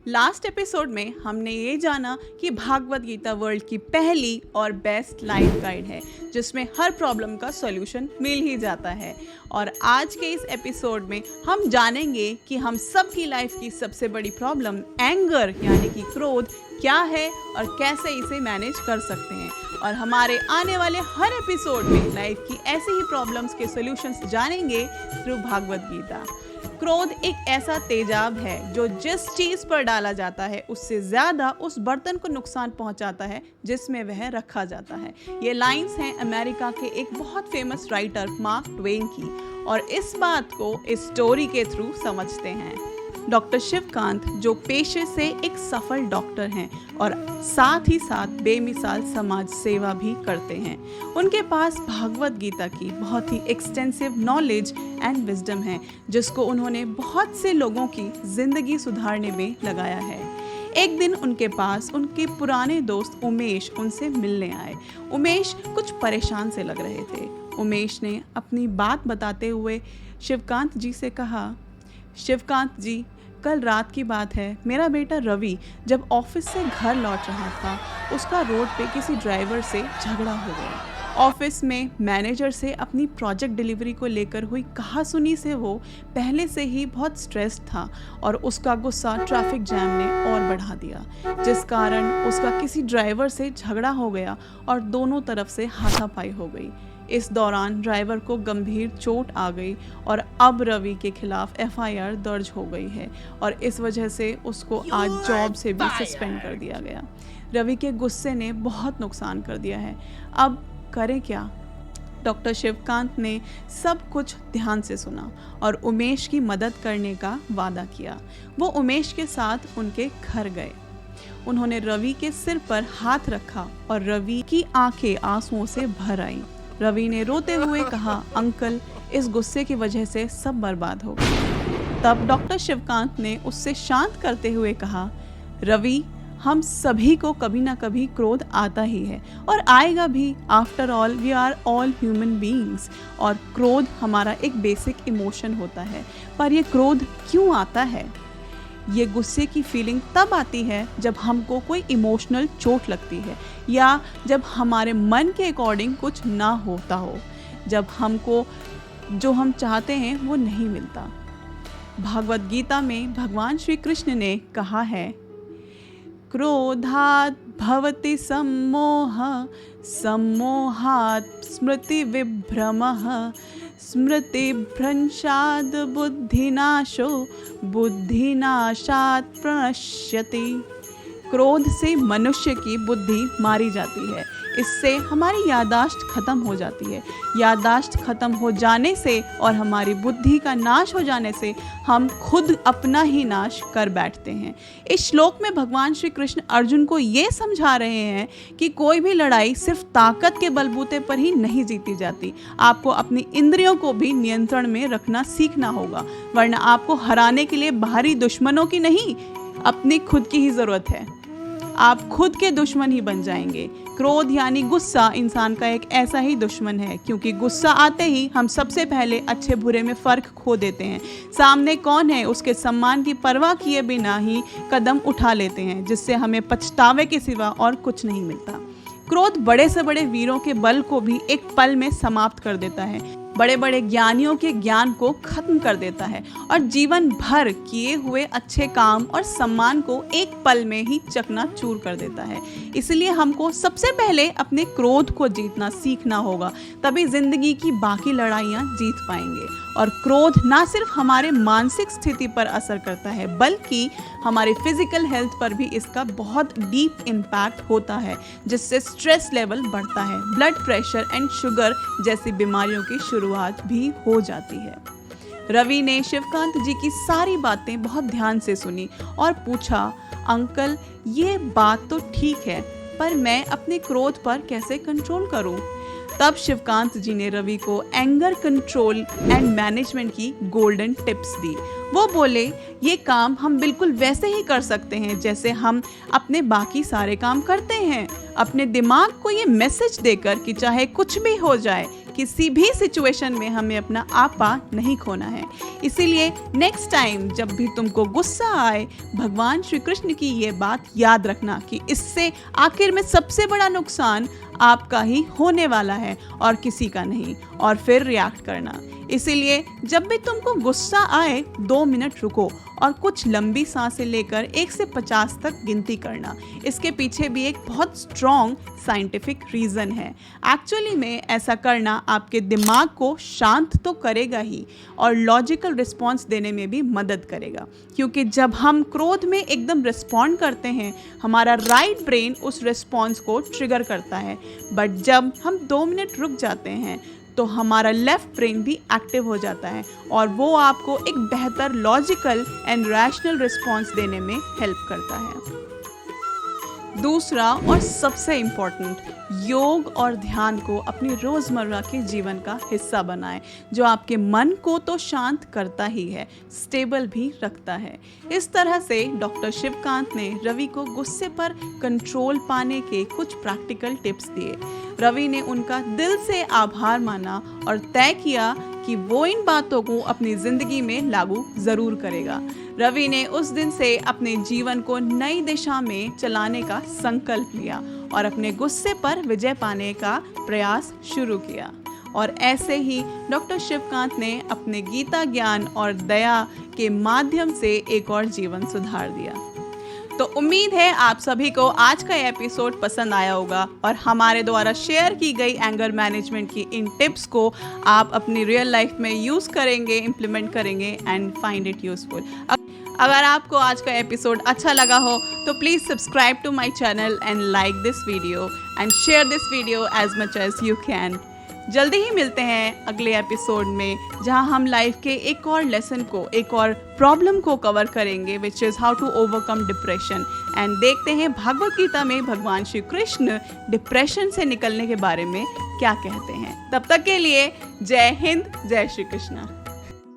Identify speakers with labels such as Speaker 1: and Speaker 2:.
Speaker 1: Last episode में हमने ये जाना कि भागवत गीता वर्ल्ड की पहली और बेस्ट लाइफ गाइड है जिसमें हर प्रॉब्लम का सॉल्यूशन मिल ही जाता है। और आज के इस एपिसोड में हम जानेंगे कि हम सब की लाइफ की सबसे बड़ी प्रॉब्लम एंगर यानी कि क्रोध क्या है और कैसे इसे मैनेज कर सकते हैं। और हमारे आने वाले हर एपिसोड में लाइफ की ऐसे ही प्रॉब्लम्स के सॉल्यूशंस जानेंगे थ्रू भागवत गीता। क्रोध एक ऐसा तेजाब है जो जिस चीज पर डाला जाता है उससे ज्यादा उस बर्तन को नुकसान पहुंचाता है जिसमें वह रखा जाता है। ये लाइंस हैं अमेरिका के एक बहुत फेमस राइटर मार्क ट्वेन की, और इस बात को इस स्टोरी के थ्रू समझते हैं। डॉक्टर शिवकांत जो पेशे से एक सफल डॉक्टर हैं और साथ ही साथ बेमिसाल समाज सेवा भी करते हैं। उनके पास भागवत गीता की बहुत ही एक्सटेंसिव नॉलेज एंड विजडम है जिसको उन्होंने बहुत से लोगों की जिंदगी सुधारने में लगाया है। एक दिन उनके पास उनके पुराने दोस्त उमेश उनसे मिलने आए। उमेश कुछ परेशान से लग रहे थे। उमेश ने अपनी बात बताते हुए शिवकांत जी से कहा, शिवकांत जी, कल रात की बात है, मेरा बेटा रवि जब ऑफिस से घर लौट रहा था उसका रोड पे किसी ड्राइवर से झगड़ा हो गया। ऑफिस में मैनेजर से अपनी प्रोजेक्ट डिलीवरी को लेकर हुई कहासुनी से वो पहले से ही बहुत स्ट्रेस्ड था और उसका गुस्सा ट्रैफिक जैम ने और बढ़ा दिया, जिस कारण उसका किसी ड्राइवर से झगड़ा हो गया और दोनों तरफ से हाथापाई हो गई। इस दौरान ड्राइवर को गंभीर चोट आ गई और अब रवि के खिलाफ एफआईआर दर्ज हो गई है और इस वजह से उसको आज जॉब से भी सस्पेंड कर दिया गया। रवि के गुस्से ने बहुत नुकसान कर दिया है, अब करें क्या? डॉक्टर शिवकांत ने सब कुछ ध्यान से सुना और उमेश की मदद करने का वादा किया। वो उमेश के साथ उनके घर गए। उन्होंने रवि के सिर पर हाथ रखा और रवि की आंखें आंसुओं से भर आईं। रवि ने रोते हुए कहा, अंकल, इस गुस्से की वजह से सब बर्बाद हो गया। तब डॉक्टर शिवकांत ने उससे शांत करते हुए कहा, रवि, हम सभी को कभी ना कभी क्रोध आता ही है और आएगा भी। After all we are all human beings और क्रोध हमारा एक बेसिक इमोशन होता है। पर ये क्रोध क्यों आता है? ये गुस्से की फीलिंग तब आती है जब हमको कोई इमोशनल चोट लगती है या जब हमारे मन के अकॉर्डिंग कुछ ना होता हो, जब हमको जो हम चाहते हैं वो नहीं मिलता। भागवत गीता में भगवान श्री कृष्ण ने कहा है, क्रोधात् भवति सम्मोह, सम्मोहात् स्मृति विभ्रमः, स्मृति भ्रंशाद बुद्धिनाशो, बुद्धिनाशात् प्रणश्यति। क्रोध से मनुष्य की बुद्धि मारी जाती है, इससे हमारी याददाश्त खत्म हो जाती है। याददाश्त खत्म हो जाने से और हमारी बुद्धि का नाश हो जाने से हम खुद अपना ही नाश कर बैठते हैं। इस श्लोक में भगवान श्री कृष्ण अर्जुन को ये समझा रहे हैं कि कोई भी लड़ाई सिर्फ ताकत के बलबूते पर ही नहीं जीती जाती। आपको अपनी इंद्रियों को भी नियंत्रण में रखना सीखना होगा, वरना आपको हराने के लिए बाहरी दुश्मनों की नहीं, अपनी खुद की ही ज़रूरत है। आप खुद के दुश्मन ही बन जाएंगे। क्रोध यानी गुस्सा इंसान का एक ऐसा ही दुश्मन है, क्योंकि गुस्सा आते ही हम सबसे पहले अच्छे बुरे में फ़र्क खो देते हैं। सामने कौन है उसके सम्मान की परवाह किए बिना ही कदम उठा लेते हैं, जिससे हमें पछतावे के सिवा और कुछ नहीं मिलता। क्रोध बड़े से बड़े वीरों के बल को भी एक पल में समाप्त कर देता है, बड़े बड़े ज्ञानियों के ज्ञान को खत्म कर देता है और जीवन भर किए हुए अच्छे काम और सम्मान को एक पल में ही चकनाचूर कर देता है। इसलिए हमको सबसे पहले अपने क्रोध को जीतना सीखना होगा, तभी जिंदगी की बाकी लड़ाइयाँ जीत पाएंगे। और क्रोध ना सिर्फ हमारे मानसिक स्थिति पर असर करता है बल्कि हमारे फिजिकल हेल्थ पर भी इसका बहुत डीप इम्पैक्ट होता है, जिससे स्ट्रेस लेवल बढ़ता है, ब्लड प्रेशर एंड शुगर जैसी बीमारियों की शुरुआत भी हो जाती है। रवि ने शिवकांत जी की सारी बातें बहुत ध्यान से सुनी और पूछा, अंकल, ये बात तो ठीक है, पर मैं अपने क्रोध पर कैसे कंट्रोल करूं? तब शिवकांत जी ने रवि को एंगर कंट्रोल एंड मैनेजमेंट की गोल्डन टिप्स दी। वो बोले, ये काम हम बिल्कुल वैसे ही कर सकते हैं जैसे हम अपने बाकी सारे काम करते हैं। अपने दिमाग को ये मैसेज देकर कि चाहे कुछ भी हो जाए, किसी भी सिचुएशन में हमें अपना आपा नहीं खोना है। इसीलिए नेक्स्ट टाइम जब भी तुमको गुस्सा आए, भगवान श्री कृष्ण की ये बात याद रखना कि इससे आखिर में सबसे बड़ा नुकसान आपका ही होने वाला है और किसी का नहीं, और फिर रिएक्ट करना। इसीलिए जब भी तुमको गुस्सा आए 2 मिनट रुको और कुछ लंबी सांसें लेकर 1 से 50 तक गिनती करना। इसके पीछे भी एक बहुत स्ट्रॉन्ग साइंटिफिक रीज़न है। एक्चुअली में ऐसा करना आपके दिमाग को शांत तो करेगा ही और लॉजिकल रिस्पॉन्स देने में भी मदद करेगा, क्योंकि जब हम क्रोध में एकदम रिस्पॉन्ड करते हैं हमारा राइट ब्रेन उस रिस्पॉन्स को ट्रिगर करता है, बट जब हम 2 मिनट रुक जाते हैं तो हमारा लेफ्ट ब्रेन भी एक्टिव हो जाता है और वो आपको एक बेहतर लॉजिकल एंड रैशनल रिस्पॉन्स देने में हेल्प करता है। दूसरा और सबसे इम्पॉर्टेंट, योग और ध्यान को अपनी रोज़मर्रा के जीवन का हिस्सा बनाएं, जो आपके मन को तो शांत करता ही है, स्टेबल भी रखता है। इस तरह से डॉक्टर शिवकांत ने रवि को गुस्से पर कंट्रोल पाने के कुछ प्रैक्टिकल टिप्स दिए। रवि ने उनका दिल से आभार माना और तय किया कि वो इन बातों को अपनी ज़िंदगी में लागू ज़रूर करेगा। रवि ने उस दिन से अपने जीवन को नई दिशा में चलाने का संकल्प लिया और अपने गुस्से पर विजय पाने का प्रयास शुरू किया। और ऐसे ही डॉक्टर शिवकांत ने अपने गीता ज्ञान और दया के माध्यम से एक और जीवन सुधार दिया। तो उम्मीद है आप सभी को आज का एपिसोड पसंद आया होगा और हमारे द्वारा शेयर की गई एंगर मैनेजमेंट की इन टिप्स को आप अपनी रियल लाइफ में यूज़ करेंगे, इम्प्लीमेंट करेंगे एंड फाइंड इट यूजफुल। अगर आपको आज का एपिसोड अच्छा लगा हो तो please subscribe to my channel and like this video and share this video as much as you can. जल्दी ही मिलते हैं अगले एपिसोड में, जहां हम लाइफ के एक और लेसन को, एक और प्रॉब्लम को कवर करेंगे, which is how to overcome depression. And देखते हैं भागवत गीता में भगवान श्री कृष्ण डिप्रेशन से निकलने के बारे में क्या कहते हैं। तब तक के लिए जय हिंद, जय श्री कृष्ण।